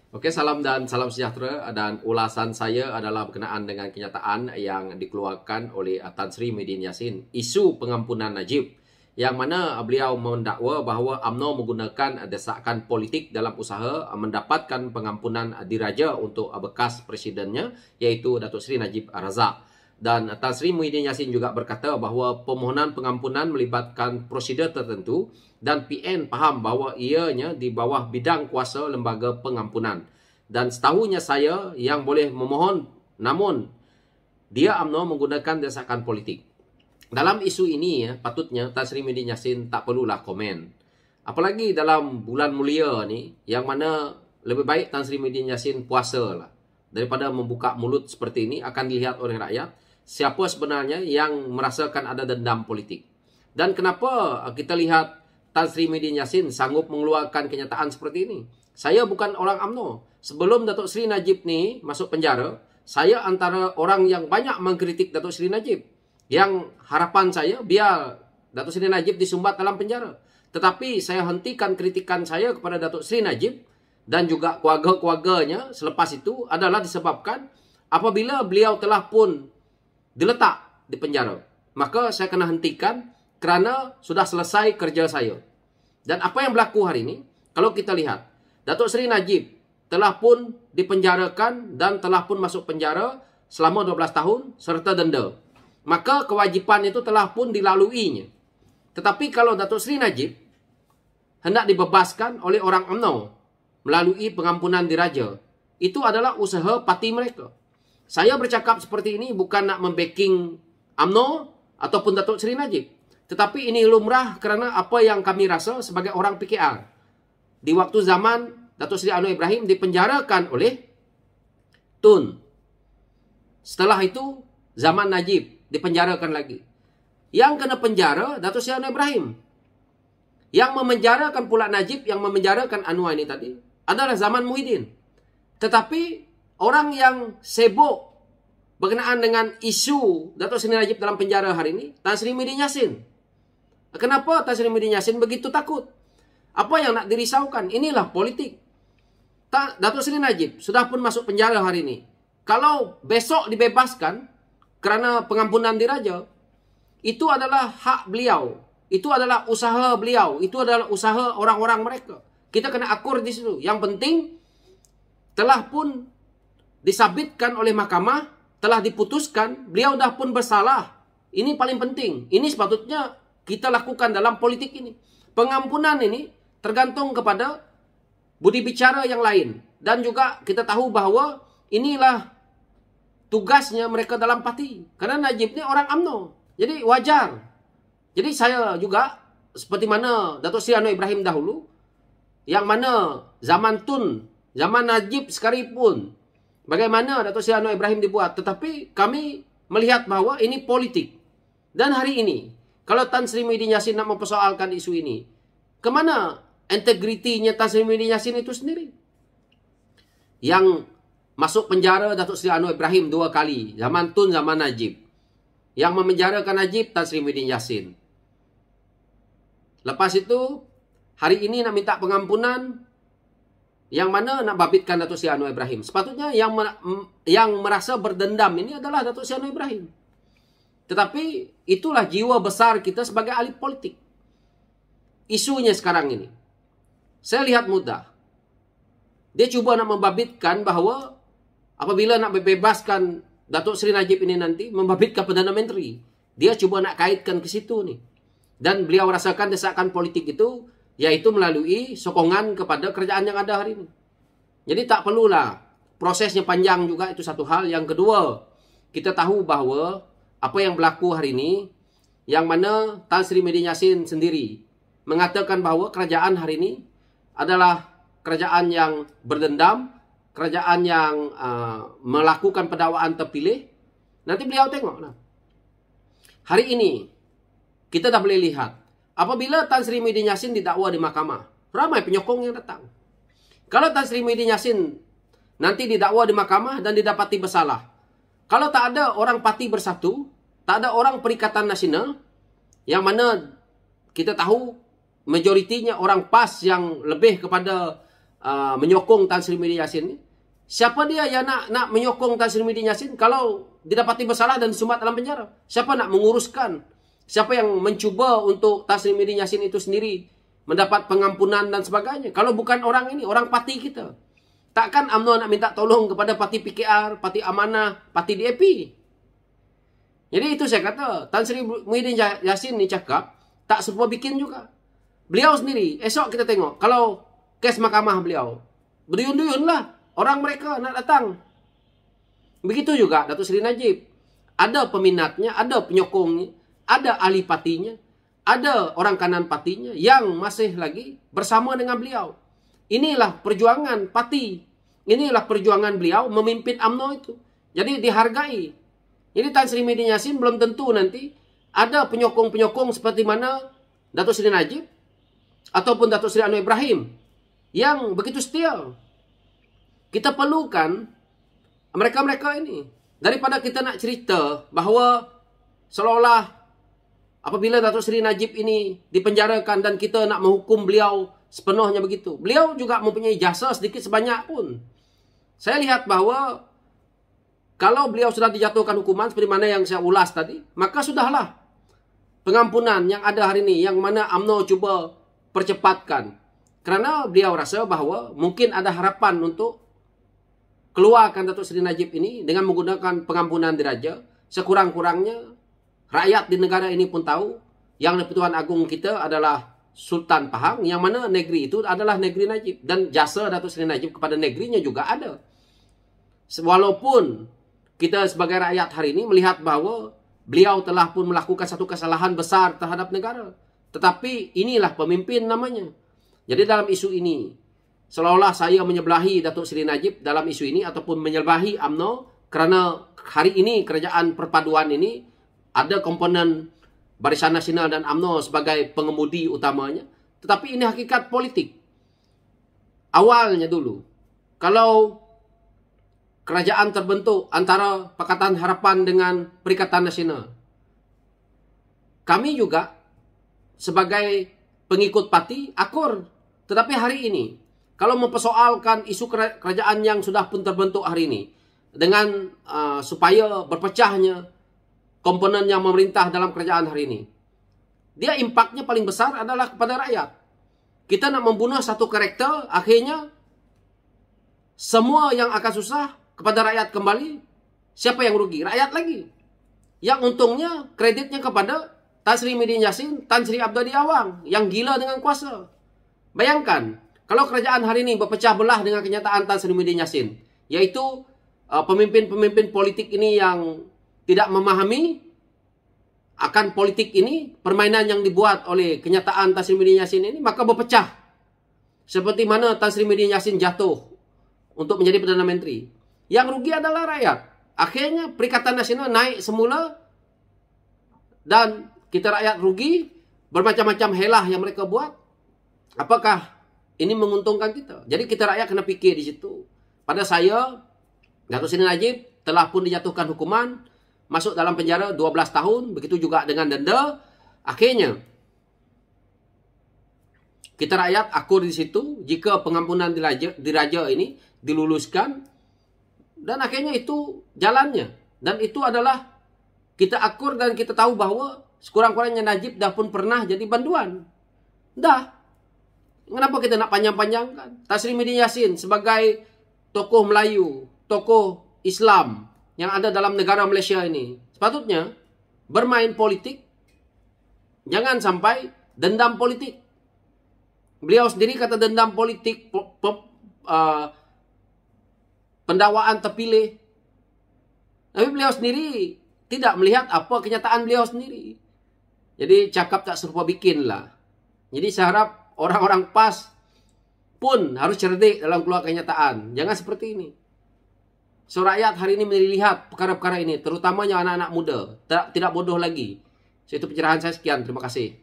Oke, salam dan salam sejahtera, dan ulasan saya adalah berkenaan dengan kenyataan yang dikeluarkan oleh Tan Sri Muhyiddin Yassin, isu pengampunan Najib, yang mana beliau mendakwa bahawa UMNO menggunakan desakan politik dalam usaha mendapatkan pengampunan diraja untuk bekas presidennya, iaitu Datuk Seri Najib Razak. Dan Tan Sri Muhyiddin Yassin juga berkata bahawa permohonan pengampunan melibatkan prosedur tertentu dan PN faham bahawa ianya di bawah bidang kuasa lembaga pengampunan. Dan setahunya saya yang boleh memohon, namun dia UMNO menggunakan desakan politik. Dalam isu ini, patutnya Tan Sri Muhyiddin Yassin tak perlulah komen. Apalagi dalam bulan mulia ni, yang mana lebih baik Tan Sri Muhyiddin Yassin puasa lah, daripada membuka mulut seperti ini. Akan dilihat oleh rakyat siapa sebenarnya yang merasakan ada dendam politik. Dan kenapa kita lihat Tan Sri Muhyiddin Yassin sanggup mengeluarkan kenyataan seperti ini? Saya bukan orang UMNO. Sebelum Datuk Seri Najib ni masuk penjara, saya antara orang yang banyak mengkritik Datuk Seri Najib. Yang harapan saya biar Datuk Seri Najib disumbat dalam penjara. Tetapi saya hentikan kritikan saya kepada Datuk Seri Najib dan juga keluarga-keluarganya selepas itu adalah disebabkan apabila beliau telah pun diletak di penjara, maka saya kena hentikan kerana sudah selesai kerja saya. Dan apa yang berlaku hari ini, kalau kita lihat, Datuk Seri Najib telah pun dipenjarakan dan telah pun masuk penjara selama 12 tahun serta denda. Maka kewajipan itu telah pun dilaluinya. Tetapi kalau Datuk Seri Najib hendak dibebaskan oleh orang UMNO melalui pengampunan diraja, itu adalah usaha parti mereka. Saya bercakap seperti ini bukan nak membacking UMNO ataupun Datuk Seri Najib. Tetapi ini lumrah kerana apa yang kami rasa sebagai orang PKR. Di waktu zaman Datuk Seri Anwar Ibrahim dipenjarakan oleh Tun. Setelah itu, zaman Najib dipenjarakan lagi. Yang kena penjara, Datuk Seri Anwar Ibrahim. Yang memenjarakan pula Najib, yang memenjarakan Anwar ini tadi, adalah zaman Muhyiddin. Tetapi, orang yang sibuk berkenaan dengan isu Datuk Seri Najib dalam penjara hari ini, Tan Sri Muhyiddin Yassin. Kenapa Tan Sri Muhyiddin Yassin begitu takut? Apa yang nak dirisaukan? Inilah politik. Datuk Seri Najib sudah pun masuk penjara hari ini. Kalau besok dibebaskan kerana pengampunan diraja, itu adalah hak beliau. Itu adalah usaha beliau. Itu adalah usaha orang-orang mereka. Kita kena akur di situ. Yang penting, telah pun disabitkan oleh mahkamah, telah diputuskan, beliau dah pun bersalah. Ini paling penting. Ini sepatutnya kita lakukan dalam politik ini. Pengampunan ini tergantung kepada budi bicara yang lain. Dan juga kita tahu bahawa inilah tugasnya mereka dalam parti. Kerana Najib ni orang UMNO. Jadi wajar. Jadi saya juga, seperti mana Datuk Seri Anwar Ibrahim dahulu, yang mana zaman Tun, zaman Najib sekalipun, bagaimana Datuk Seri Anwar Ibrahim dibuat. Tetapi kami melihat bahawa ini politik. Dan hari ini, kalau Tan Sri Muhyiddin Yassin nak mempersoalkan isu ini, kemana integritinya Tan Sri Muhyiddin Yassin itu sendiri? Yang masuk penjara Datuk Seri Anwar Ibrahim 2 kali, zaman Tun, zaman Najib. Yang memenjarakan Najib, Tan Sri Muhyiddin Yassin. Lepas itu, hari ini nak minta pengampunan, yang mana nak babitkan Datuk Seri Anwar Ibrahim. Sepatutnya yang merasa berdendam ini adalah Datuk Seri Anwar Ibrahim. Tetapi itulah jiwa besar kita sebagai ahli politik. Isunya sekarang ini, saya lihat mudah. Dia cuba nak membabitkan bahawa apabila nak bebaskan Datuk Seri Najib ini nanti, membabitkan Perdana Menteri. Dia cuba nak kaitkan ke situ ni. Dan beliau rasakan desakan politik itu, iaitu melalui sokongan kepada kerajaan yang ada hari ini. Jadi tak perlulah prosesnya panjang juga, itu satu hal. Yang kedua, kita tahu bahawa apa yang berlaku hari ini, yang mana Tan Sri Muhyiddin Yassin sendiri mengatakan bahawa kerajaan hari ini adalah kerajaan yang berdendam, kerajaan yang melakukan pendakwaan terpilih. Nanti beliau tengoklah. Hari ini, kita dah boleh lihat, apabila Tan Sri Muhyiddin Yassin didakwa di mahkamah, ramai penyokong yang datang. Kalau Tan Sri Muhyiddin Yassin nanti didakwa di mahkamah dan didapati bersalah, kalau tak ada orang parti bersatu, tak ada orang Perikatan Nasional, yang mana kita tahu majoritinya orang PAS yang lebih kepada menyokong Tan Sri Muhyiddin Yassin ni. Siapa dia yang nak menyokong Tan Sri Muhyiddin Yassin kalau didapati bersalah dan disumbat dalam penjara? Siapa nak menguruskan? Siapa yang mencuba untuk Tan Sri Muhyiddin Yassin itu sendiri mendapat pengampunan dan sebagainya? Kalau bukan orang ini, orang parti kita. Takkan UMNO nak minta tolong kepada parti PKR, parti Amanah, parti DAP. Jadi itu saya kata, Tan Sri Muhyiddin Yassin ni cakap, tak serupa bikin juga. Beliau sendiri, esok kita tengok, kalau kes mahkamah beliau, berduyun-duyun lah. Orang mereka nak datang. Begitu juga Datuk Seri Najib. Ada peminatnya, ada penyokongnya, ada ahli partinya, ada orang kanan partinya yang masih lagi bersama dengan beliau. Inilah perjuangan parti. Inilah perjuangan beliau memimpin UMNO itu. Jadi dihargai. Jadi Tan Sri Muhyiddin Yassin belum tentu nanti ada penyokong-penyokong seperti mana Datuk Seri Najib ataupun Datuk Seri Anwar Ibrahim yang begitu setia. Kita perlukan mereka-mereka ini. Daripada kita nak cerita bahawa seolah-olah apabila Datuk Seri Najib ini dipenjarakan dan kita nak menghukum beliau sepenuhnya begitu. Beliau juga mempunyai jasa sedikit sebanyak pun. Saya lihat bahawa kalau beliau sudah dijatuhkan hukuman seperti mana yang saya ulas tadi, maka sudahlah pengampunan yang ada hari ini, yang mana UMNO cuba percepatkan. Kerana beliau rasa bahawa mungkin ada harapan untuk keluarkan Datuk Seri Najib ini dengan menggunakan pengampunan diraja. Sekurang-kurangnya rakyat di negara ini pun tahu yang Pertuan Agung kita adalah Sultan Pahang, yang mana negeri itu adalah negeri Najib. Dan jasa Datuk Seri Najib kepada negerinya juga ada. Walaupun kita sebagai rakyat hari ini melihat bahawa beliau telah pun melakukan satu kesalahan besar terhadap negara. Tetapi inilah pemimpin namanya. Jadi dalam isu ini, seolah-olah saya menyebelahi Datuk Seri Najib dalam isu ini ataupun menyebelahi UMNO kerana hari ini kerajaan perpaduan ini ada komponen Barisan Nasional dan UMNO sebagai pengemudi utamanya. Tetapi ini hakikat politik. Awalnya dulu, kalau kerajaan terbentuk antara Pakatan Harapan dengan Perikatan Nasional, kami juga sebagai pengikut parti akur. Tetapi hari ini, kalau mempersoalkan isu kerajaan yang sudah pun terbentuk hari ini, dengan supaya berpecahnya komponen yang memerintah dalam kerajaan hari ini, dia impaknya paling besar adalah kepada rakyat. Kita nak membunuh satu karakter, akhirnya semua yang akan susah kepada rakyat kembali. Siapa yang rugi? Rakyat lagi. Yang untungnya kreditnya kepada Tan Sri Muhyiddin Yassin, Tan Sri Abdul Awang yang gila dengan kuasa. Bayangkan, kalau kerajaan hari ini berpecah belah dengan kenyataan Tan Sri Muhyiddin Yassin, yaitu pemimpin-pemimpin politik ini yang tidak memahami akan politik ini, permainan yang dibuat oleh kenyataan Tan Sri Muhyiddin Yassin ini, maka berpecah. Seperti mana Tan Sri Muhyiddin Yassin jatuh untuk menjadi Perdana Menteri. Yang rugi adalah rakyat. Akhirnya Perikatan Nasional naik semula dan kita rakyat rugi. Bermacam-macam helah yang mereka buat. Apakah ini menguntungkan kita? Jadi kita rakyat kena fikir di situ. Pada saya, Datuk Seri Najib telah pun dijatuhkan hukuman, masuk dalam penjara 12 tahun, begitu juga dengan denda. Akhirnya kita rakyat akur di situ jika pengampunan diraja ini diluluskan. Dan akhirnya itu jalannya. Dan itu adalah kita akur dan kita tahu bahawa sekurang-kurangnya Najib dah pun pernah jadi banduan. Dah. Kenapa kita nak panjang-panjangkan? Tan Sri Muhyiddin Yassin sebagai tokoh Melayu, tokoh Islam yang ada dalam negara Malaysia ini, sepatutnya bermain politik. Jangan sampai dendam politik. Beliau sendiri kata dendam politik, pendakwaan terpilih. Tapi beliau sendiri tidak melihat apa kenyataan beliau sendiri. Jadi cakap tak serupa bikin lah. Jadi saya harap orang-orang PAS pun harus cerdik dalam keluar kenyataan. Jangan seperti ini. So rakyat hari ini melihat perkara-perkara ini, terutamanya anak-anak muda. Tidak bodoh lagi. So itu pencerahan saya, sekian. Terima kasih.